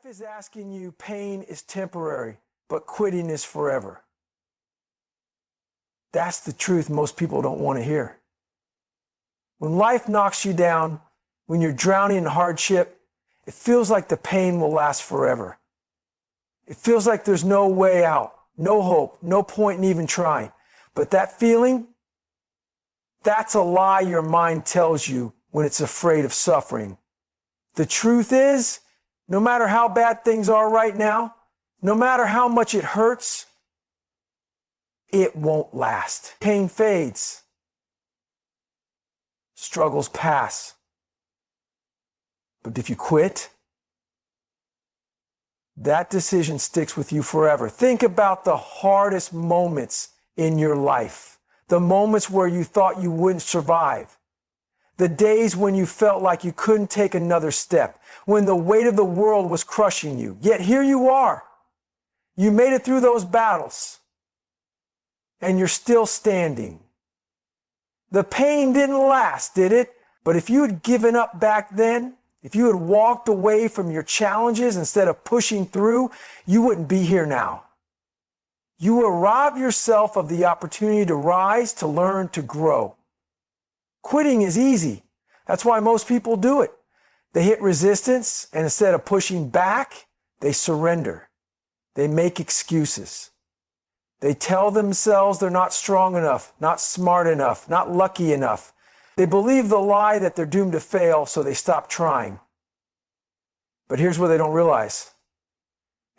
Life is asking you pain is temporary, but quitting is forever. That's the truth most people don't want to hear. When life knocks you down, when you're drowning in hardship, it feels like the pain will last forever. It feels like there's no way out, no hope, no point in even trying. But that feeling, that's a lie your mind tells you when it's afraid of suffering. The truth is, no matter how bad things are right now, no matter how much it hurts, it won't last. Pain fades. Struggles pass. But if you quit, that decision sticks with you forever. Think about the hardest moments in your life. The moments where you thought you wouldn't survive. The days when you felt like you couldn't take another step, when the weight of the world was crushing you. Yet here you are. You made it through those battles, and you're still standing. The pain didn't last, did it? But if you had given up back then, if you had walked away from your challenges instead of pushing through, you wouldn't be here now. You will rob yourself of the opportunity to rise, to learn, to grow. Quitting is easy. That's why most people do it. They hit resistance, and instead of pushing back, they surrender. They make excuses. They tell themselves they're not strong enough, not smart enough, not lucky enough. They believe the lie that they're doomed to fail, so they stop trying. But here's what they don't realize.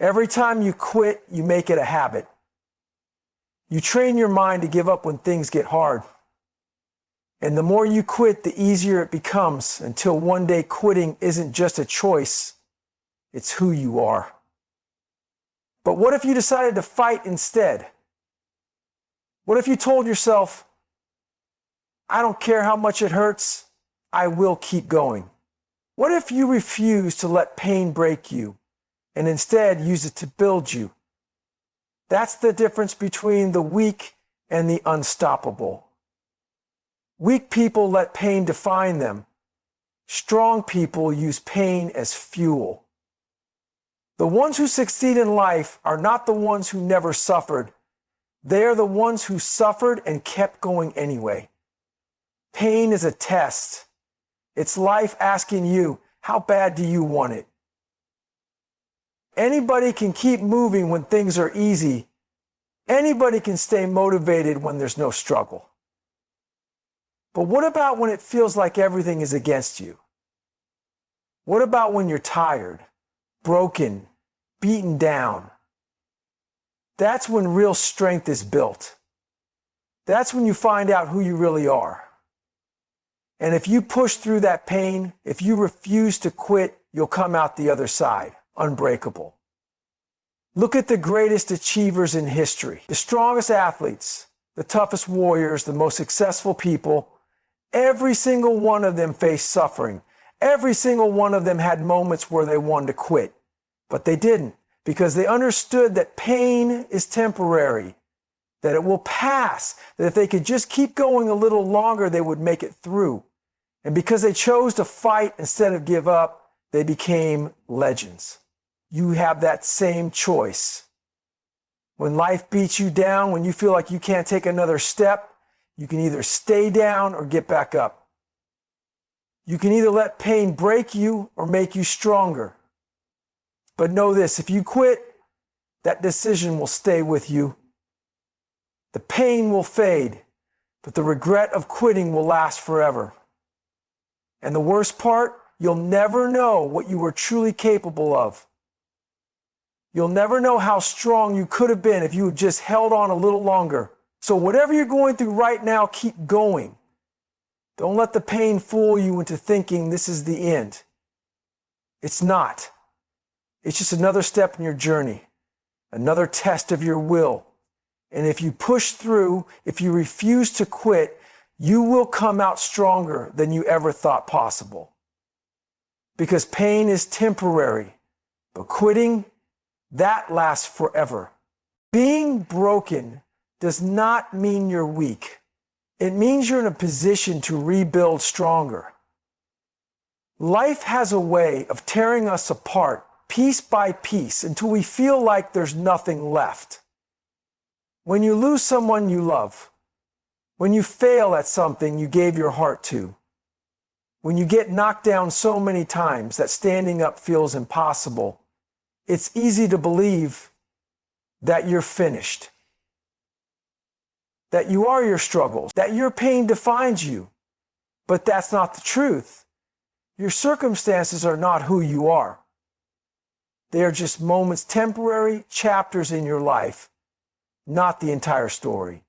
Every time you quit, you make it a habit. You train your mind to give up when things get hard. And the more you quit, the easier it becomes, until one day quitting isn't just a choice, it's who you are. But what if you decided to fight instead? What if you told yourself, I don't care how much it hurts, I will keep going? What if you refuse to let pain break you and instead use it to build you? That's the difference between the weak and the unstoppable. Weak people let pain define them. Strong people use pain as fuel. The ones who succeed in life are not the ones who never suffered. They are the ones who suffered and kept going anyway. Pain is a test. It's life asking you, how bad do you want it? Anybody can keep moving when things are easy. Anybody can stay motivated when there's no struggle. But what about when it feels like everything is against you? What about when you're tired, broken, beaten down? That's when real strength is built. That's when you find out who you really are. And if you push through that pain, if you refuse to quit, you'll come out the other side, unbreakable. Look at the greatest achievers in history, the strongest athletes, the toughest warriors, the most successful people. Every single one of them faced suffering. Every single one of them had moments where they wanted to quit, but they didn't, because they understood that pain is temporary, that it will pass, that if they could just keep going a little longer, they would make it through. And because they chose to fight instead of give up, they became legends. You have that same choice. When life beats you down, when you feel like you can't take another step, you can either stay down or get back up. You can either let pain break you or make you stronger. But know this, if you quit, that decision will stay with you. The pain will fade, but the regret of quitting will last forever. And the worst part, you'll never know what you were truly capable of. You'll never know how strong you could have been if you had just held on a little longer. So whatever you're going through right now, keep going. Don't let the pain fool you into thinking this is the end. It's not. It's just another step in your journey, another test of your will. And if you push through, if you refuse to quit, you will come out stronger than you ever thought possible. Because pain is temporary, but quitting, that lasts forever. Being broken does not mean you're weak. It means you're in a position to rebuild stronger. Life has a way of tearing us apart piece by piece until we feel like there's nothing left. When you lose someone you love, when you fail at something you gave your heart to, when you get knocked down so many times that standing up feels impossible, it's easy to believe that you're finished, that you are your struggles, that your pain defines you. But that's not the truth. Your circumstances are not who you are. They are just moments, temporary chapters in your life, not the entire story.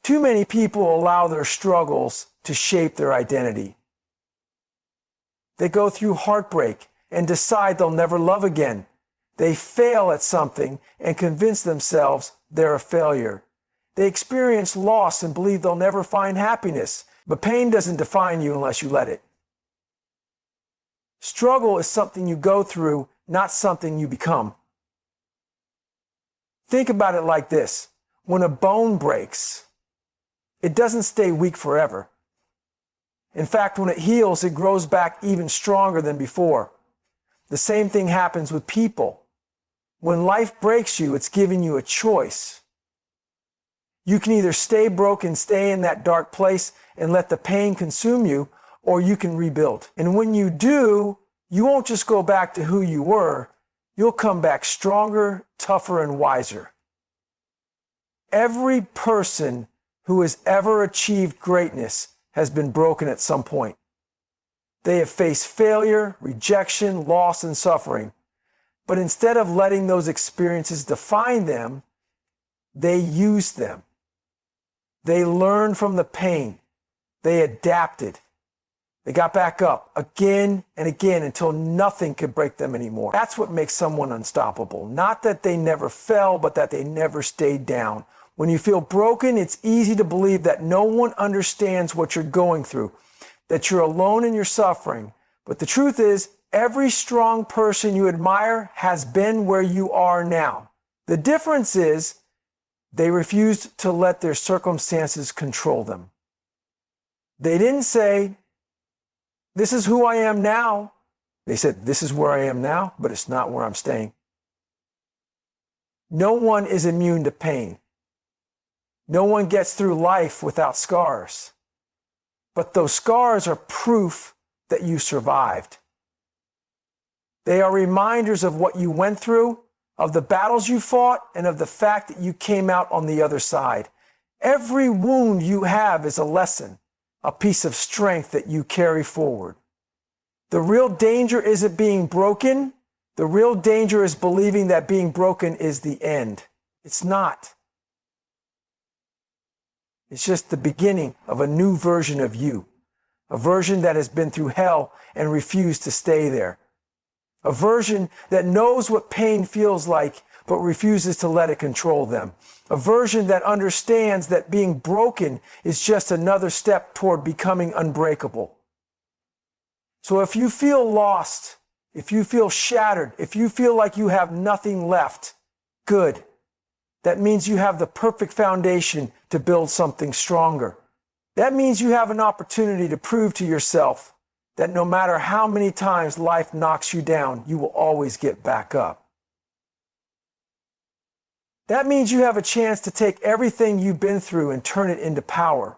Too many people allow their struggles to shape their identity. They go through heartbreak and decide they'll never love again. They fail at something and convince themselves they're a failure. They experience loss and believe they'll never find happiness. But pain doesn't define you unless you let it. Struggle is something you go through, not something you become. Think about it like this. When a bone breaks, it doesn't stay weak forever. In fact, when it heals, it grows back even stronger than before. The same thing happens with people. When life breaks you, it's giving you a choice. You can either stay broken, stay in that dark place and let the pain consume you, or you can rebuild. And when you do, you won't just go back to who you were. You'll come back stronger, tougher, and wiser. Every person who has ever achieved greatness has been broken at some point. They have faced failure, rejection, loss, and suffering. But instead of letting those experiences define them, they used them. They learned from the pain. They adapted. They got back up again and again until nothing could break them anymore. That's what makes someone unstoppable. Not that they never fell, but that they never stayed down. When you feel broken, it's easy to believe that no one understands what you're going through, that you're alone in your suffering. But the truth is, every strong person you admire has been where you are now. The difference is they refused to let their circumstances control them. They didn't say, "This is who I am now." They said, "This is where I am now, but it's not where I'm staying." No one is immune to pain. No one gets through life without scars. But those scars are proof that you survived. They are reminders of what you went through, of the battles you fought, and of the fact that you came out on the other side. Every wound you have is a lesson, a piece of strength that you carry forward. The real danger isn't being broken. The real danger is believing that being broken is the end. It's not. It's just the beginning of a new version of you, a version that has been through hell and refused to stay there, a version that knows what pain feels like but refuses to let it control them, a version that understands that being broken is just another step toward becoming unbreakable. So if you feel lost, if you feel shattered, if you feel like you have nothing left, good. That means you have the perfect foundation to build something stronger. That means you have an opportunity to prove to yourself that no matter how many times life knocks you down, you will always get back up. That means you have a chance to take everything you've been through and turn it into power.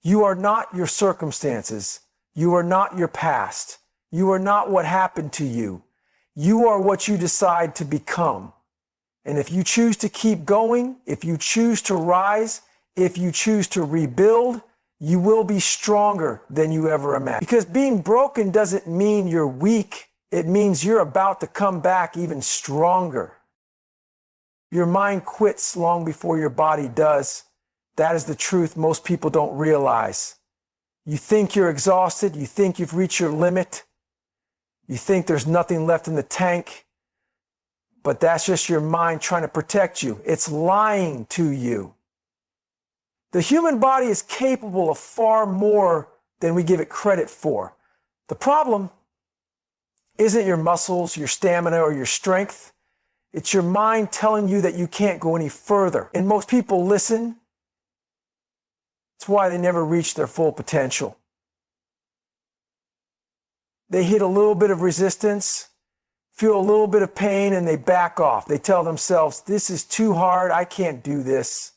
You are not your circumstances. You are not your past. You are not what happened to you. You are what you decide to become. And if you choose to keep going, if you choose to rise, if you choose to rebuild, you will be stronger than you ever imagined. Because being broken doesn't mean you're weak. It means you're about to come back even stronger. Your mind quits long before your body does. That is the truth most people don't realize. You think you're exhausted. You think you've reached your limit. You think there's nothing left in the tank. But that's just your mind trying to protect you. It's lying to you. The human body is capable of far more than we give it credit for. The problem isn't your muscles, your stamina, or your strength. It's your mind telling you that you can't go any further. And most people listen. It's why they never reach their full potential. They hit a little bit of resistance, feel a little bit of pain, and they back off. They tell themselves, this is too hard. I can't do this.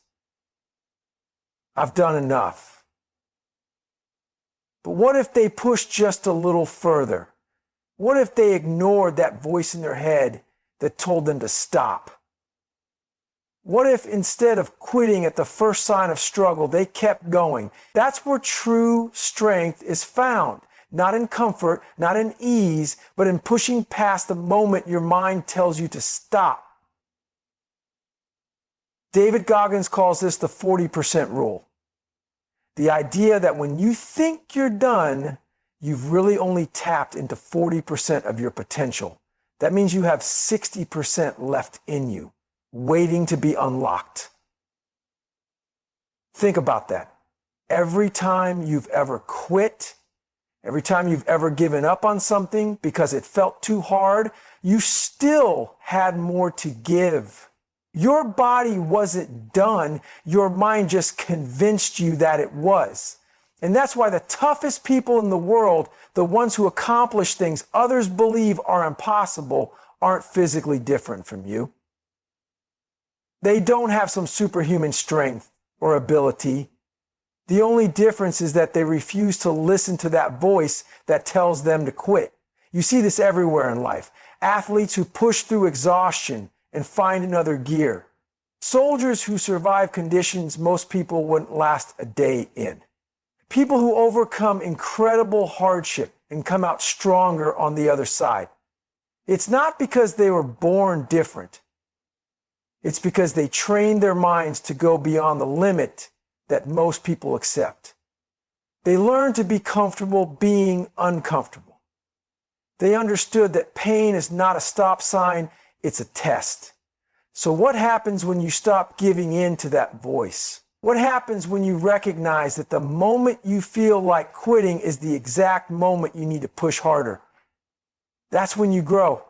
I've done enough. But what if they push just a little further? What if they ignored that voice in their head that told them to stop? What if instead of quitting at the first sign of struggle, they kept going? That's where true strength is found. Not in comfort, not in ease, but in pushing past the moment your mind tells you to stop. David Goggins calls this the 40% rule. The idea that when you think you're done, you've really only tapped into 40% of your potential. That means you have 60% left in you, waiting to be unlocked. Think about that. Every time you've ever quit, every time you've ever given up on something because it felt too hard, you still had more to give. Your body wasn't done. Your mind just convinced you that it was. And that's why the toughest people in the world, the ones who accomplish things others believe are impossible, aren't physically different from you. They don't have some superhuman strength or ability. The only difference is that they refuse to listen to that voice that tells them to quit. You see this everywhere in life. Athletes who push through exhaustion and find another gear. Soldiers who survive conditions most people wouldn't last a day in. People who overcome incredible hardship and come out stronger on the other side. It's not because they were born different. It's because they trained their minds to go beyond the limit that most people accept. They learned to be comfortable being uncomfortable. They understood that pain is not a stop sign, it's a test. So what happens when you stop giving in to that voice? What happens when you recognize that the moment you feel like quitting is the exact moment you need to push harder? That's when you grow.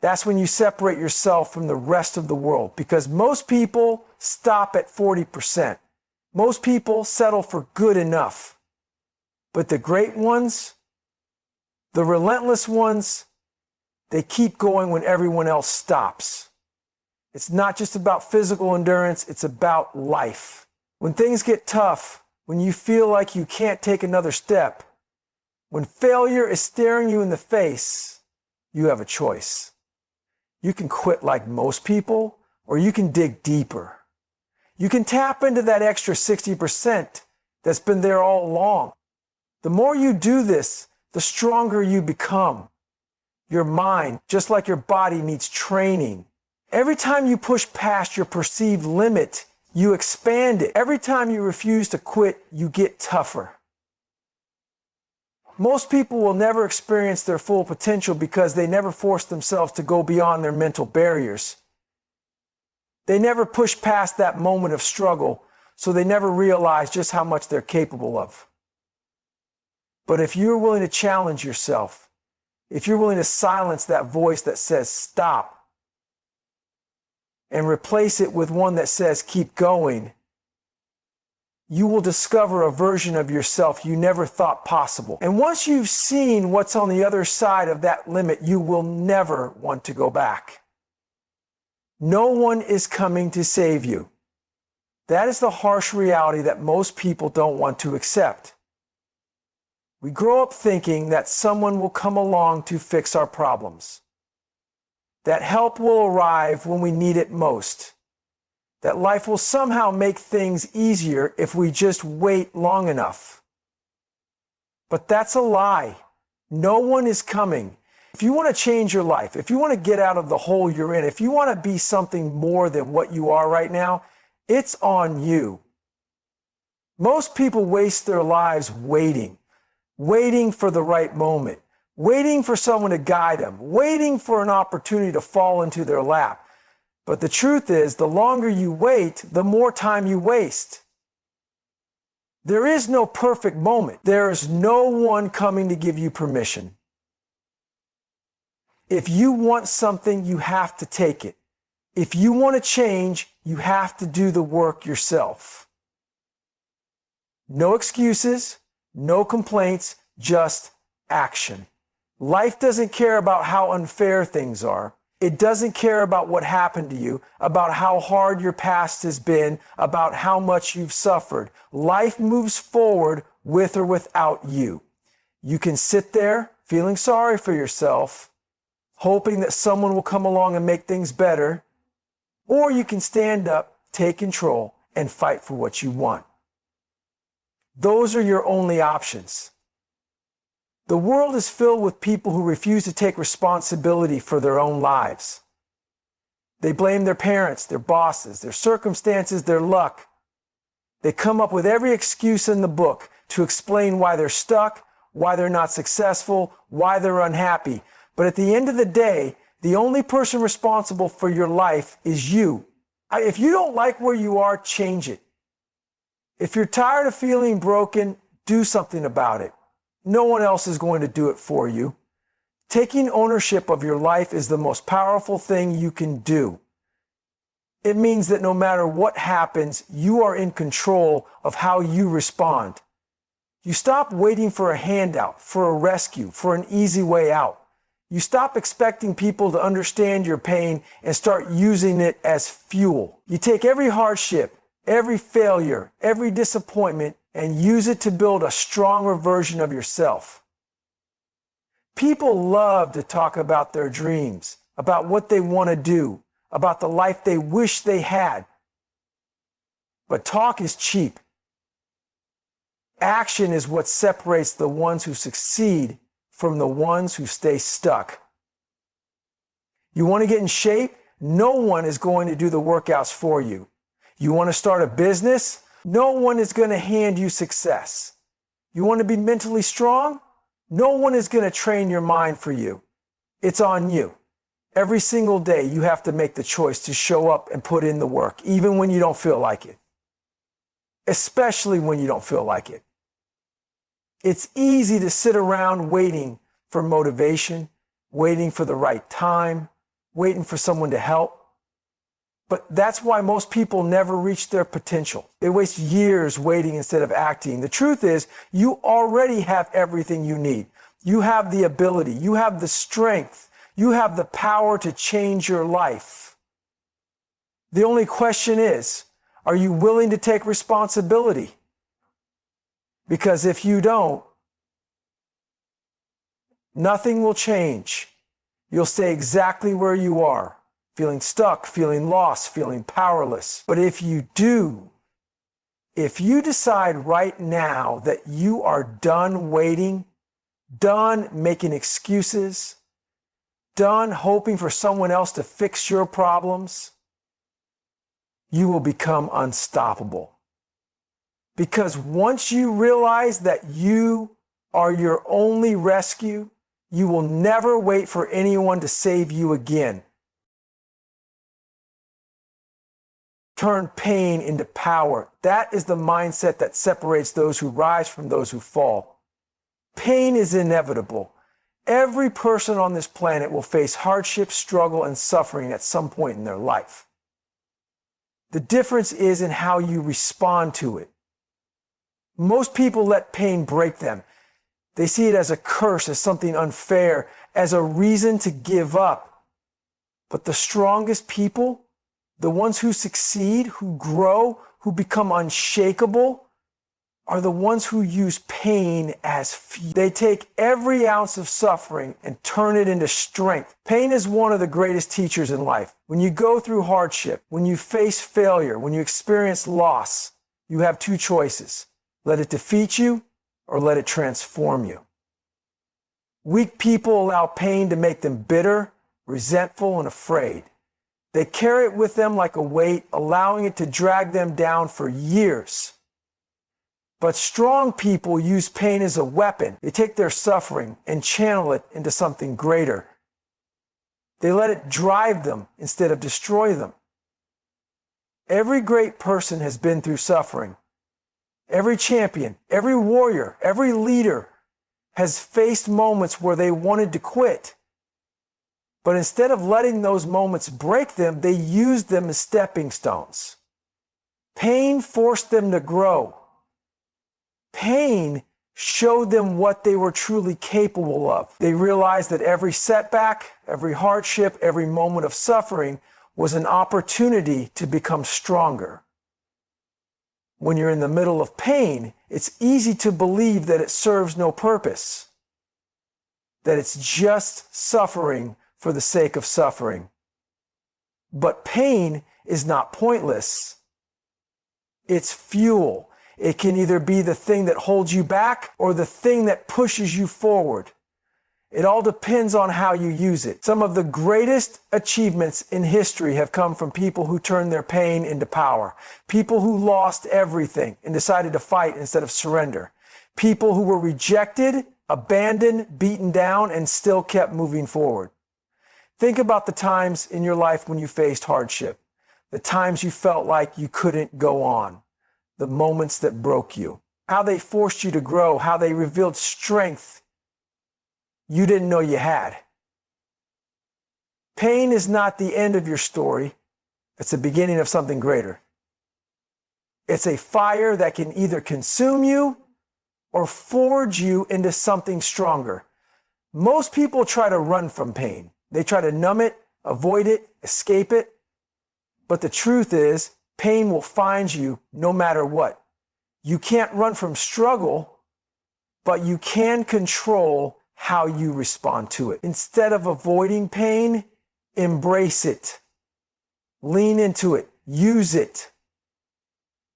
That's when you separate yourself from the rest of the world, because most people stop at 40%. Most people settle for good enough. But the great ones, the relentless ones, they keep going when everyone else stops. It's not just about physical endurance, it's about life. When things get tough, when you feel like you can't take another step, when failure is staring you in the face, you have a choice. You can quit like most people, or you can dig deeper. You can tap into that extra 60% that's been there all along. The more you do this, the stronger you become. Your mind, just like your body, needs training. Every time you push past your perceived limit, you expand it. Every time you refuse to quit, you get tougher. Most people will never experience their full potential because they never force themselves to go beyond their mental barriers. They never push past that moment of struggle, so they never realize just how much they're capable of. But if you're willing to challenge yourself, if you're willing to silence that voice that says stop, and replace it with one that says keep going, you will discover a version of yourself you never thought possible. And once you've seen what's on the other side of that limit, you will never want to go back. No one is coming to save you. That is the harsh reality that most people don't want to accept. We grow up thinking that someone will come along to fix our problems. That help will arrive when we need it most. That life will somehow make things easier if we just wait long enough. But that's a lie. No one is coming. If you want to change your life, if you want to get out of the hole you're in, if you want to be something more than what you are right now, it's on you. Most people waste their lives waiting for the right moment. Waiting for someone to guide them, waiting for an opportunity to fall into their lap. But the truth is, the longer you wait, the more time you waste. There is no perfect moment. There is no one coming to give you permission. If you want something, you have to take it. If you want to change, you have to do the work yourself. No excuses, no complaints, just action. Life doesn't care about how unfair things are. It doesn't care about what happened to you, about how hard your past has been, about how much you've suffered. Life moves forward with or without you. You can sit there feeling sorry for yourself, hoping that someone will come along and make things better, or you can stand up, take control, and fight for what you want. Those are your only options. The world is filled with people who refuse to take responsibility for their own lives. They blame their parents, their bosses, their circumstances, their luck. They come up with every excuse in the book to explain why they're stuck, why they're not successful, why they're unhappy. But at the end of the day, the only person responsible for your life is you. If you don't like where you are, change it. If you're tired of feeling broken, do something about it. No one else is going to do it for you. Taking ownership of your life is the most powerful thing you can do. It means that no matter what happens, you are in control of how you respond. You stop waiting for a handout, for a rescue, for an easy way out. You stop expecting people to understand your pain and start using it as fuel. You take every hardship, every failure, every disappointment, and use it to build a stronger version of yourself. People love to talk about their dreams, about what they want to do, about the life they wish they had. But talk is cheap. Action is what separates the ones who succeed from the ones who stay stuck. You want to get in shape? No one is going to do the workouts for you. You want to start a business? No one is going to hand you success. You want to be mentally strong? No one is going to train your mind for you. It's on you. Every single day you have to make the choice to show up and put in the work, even when you don't feel like it. Especially when you don't feel like it. It's easy to sit around waiting for motivation, waiting for the right time, waiting for someone to help. But that's why most people never reach their potential. They waste years waiting instead of acting. The truth is, you already have everything you need. You have the ability, you have the strength, you have the power to change your life. The only question is, are you willing to take responsibility? Because if you don't, nothing will change. You'll stay exactly where you are. Feeling stuck, feeling lost, feeling powerless. But if you do, if you decide right now that you are done waiting, done making excuses, done hoping for someone else to fix your problems, you will become unstoppable. Because once you realize that you are your only rescue, you will never wait for anyone to save you again. Turn pain into power. That is the mindset that separates those who rise from those who fall. Pain is inevitable. Every person on this planet will face hardship, struggle, and suffering at some point in their life. The difference is in how you respond to it. Most people let pain break them. They see it as a curse, as something unfair, as a reason to give up. But the strongest people, the ones who succeed, who grow, who become unshakable, are the ones who use pain as fuel. They take every ounce of suffering and turn it into strength. Pain is one of the greatest teachers in life. When you go through hardship, when you face failure, when you experience loss, you have two choices. Let it defeat you or let it transform you. Weak people allow pain to make them bitter, resentful, and afraid. They carry it with them like a weight, allowing it to drag them down for years. But strong people use pain as a weapon. They take their suffering and channel it into something greater. They let it drive them instead of destroy them. Every great person has been through suffering. Every champion, every warrior, every leader has faced moments where they wanted to quit. But instead of letting those moments break them, they used them as stepping stones. Pain forced them to grow. Pain showed them what they were truly capable of. They realized that every setback, every hardship, every moment of suffering was an opportunity to become stronger. When you're in the middle of pain, it's easy to believe that it serves no purpose, that it's just suffering for the sake of suffering. But pain is not pointless. It's fuel. It can either be the thing that holds you back or the thing that pushes you forward. It all depends on how you use it. Some of the greatest achievements in history have come from people who turned their pain into power. People who lost everything and decided to fight instead of surrender. People who were rejected, abandoned, beaten down, and still kept moving forward. Think about the times in your life when you faced hardship. The times you felt like you couldn't go on. The moments that broke you. How they forced you to grow. How they revealed strength you didn't know you had. Pain is not the end of your story. It's the beginning of something greater. It's a fire that can either consume you or forge you into something stronger. Most people try to run from pain. They try to numb it, avoid it, escape it. But the truth is, pain will find you no matter what. You can't run from struggle, but you can control how you respond to it. Instead of avoiding pain, embrace it. Lean into it. Use it.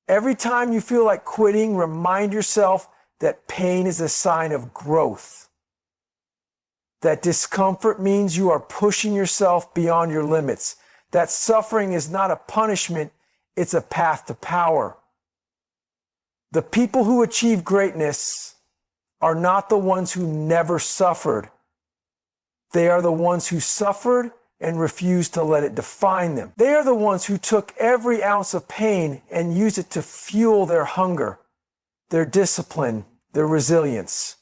Every time you feel like quitting, remind yourself that pain is a sign of growth. That discomfort means you are pushing yourself beyond your limits. That suffering is not a punishment, it's a path to power. The people who achieve greatness are not the ones who never suffered. They are the ones who suffered and refused to let it define them. They are the ones who took every ounce of pain and used it to fuel their hunger, their discipline, their resilience.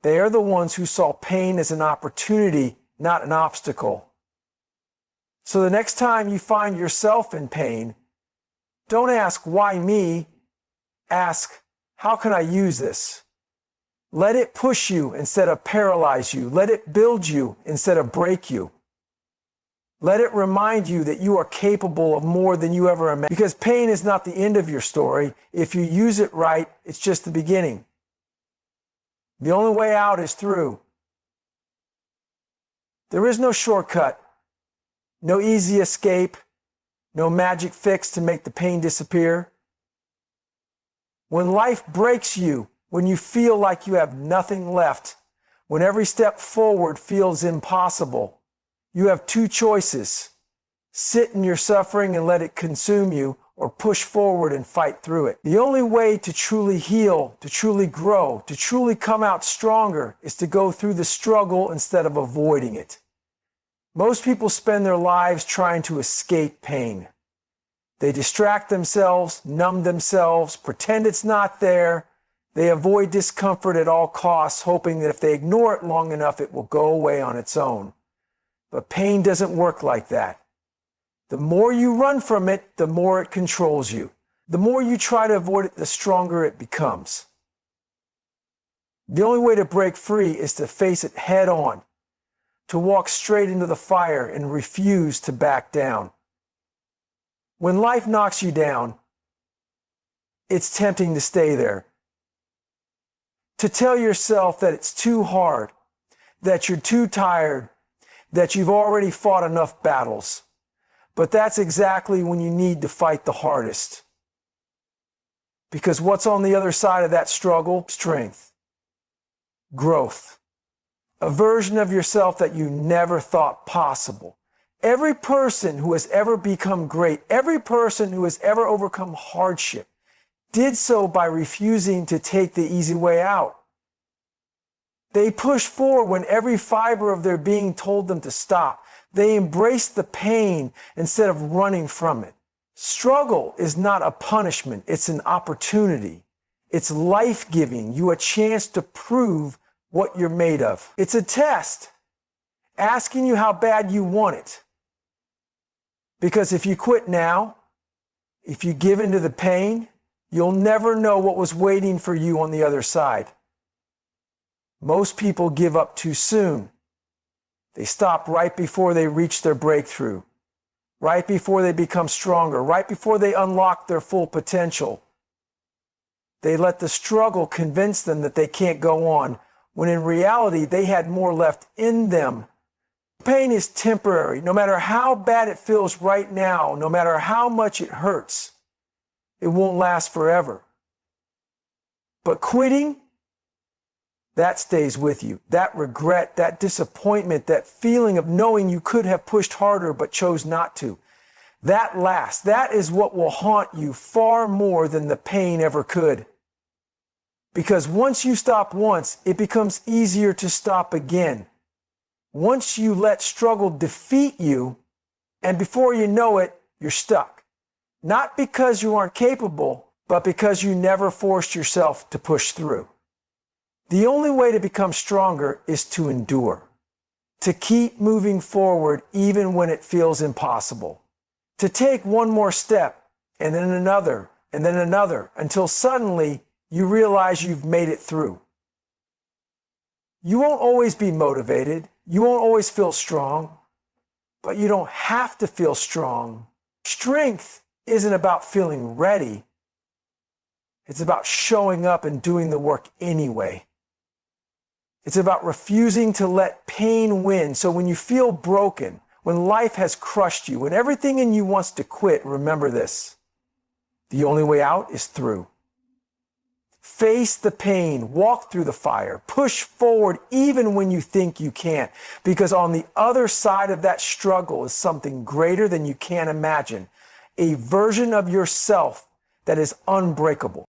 They are the ones who saw pain as an opportunity, not an obstacle. So the next time you find yourself in pain, don't ask, why me? Ask, how can I use this? Let it push you instead of paralyze you. Let it build you instead of break you. Let it remind you that you are capable of more than you ever imagined. Because pain is not the end of your story. If you use it right, it's just the beginning. The only way out is through. There is no shortcut, no easy escape, no magic fix to make the pain disappear. When life breaks you, when you feel like you have nothing left, when every step forward feels impossible, you have two choices. Sit in your suffering and let it consume you, or push forward and fight through it. The only way to truly heal, to truly grow, to truly come out stronger is to go through the struggle instead of avoiding it. Most people spend their lives trying to escape pain. They distract themselves, numb themselves, pretend it's not there. They avoid discomfort at all costs, hoping that if they ignore it long enough, it will go away on its own. But pain doesn't work like that. The more you run from it, the more it controls you. The more you try to avoid it, the stronger it becomes. The only way to break free is to face it head on, to walk straight into the fire and refuse to back down. When life knocks you down, it's tempting to stay there. To tell yourself that it's too hard, that you're too tired, that you've already fought enough battles. But that's exactly when you need to fight the hardest. Because what's on the other side of that struggle? Strength, growth, a version of yourself that you never thought possible. Every person who has ever become great, every person who has ever overcome hardship, did so by refusing to take the easy way out. They pushed forward when every fiber of their being told them to stop. They embraced the pain instead of running from it. Struggle is not a punishment, it's an opportunity. It's life-giving you a chance to prove what you're made of. It's a test, asking you how bad you want it. Because if you quit now, if you give into the pain, You'll never know what was waiting for you on the other side. Most people give up too soon. They stop right before they reach their breakthrough, right before they become stronger, right before they unlock their full potential. They let the struggle convince them that they can't go on, when in reality they had more left in them. Pain is temporary. No matter how bad it feels right now, no matter how much it hurts, it won't last forever. But quitting, that stays with you. That regret, that disappointment, that feeling of knowing you could have pushed harder but chose not to, that lasts. That is what will haunt you far more than the pain ever could. Because once you stop once, it becomes easier to stop again. Once you let struggle defeat you, and before you know it, you're stuck. Not because you aren't capable, but because you never forced yourself to push through. The only way to become stronger is to endure, to keep moving forward even when it feels impossible, to take one more step and then another until suddenly you realize you've made it through. You won't always be motivated. You won't always feel strong, but you don't have to feel strong. Strength isn't about feeling ready. It's about showing up and doing the work anyway. It's about refusing to let pain win. So when you feel broken, when life has crushed you, when everything in you wants to quit, remember this: the only way out is through. Face the pain, walk through the fire, push forward even when you think you can't, because on the other side of that struggle is something greater than you can imagine, a version of yourself that is unbreakable.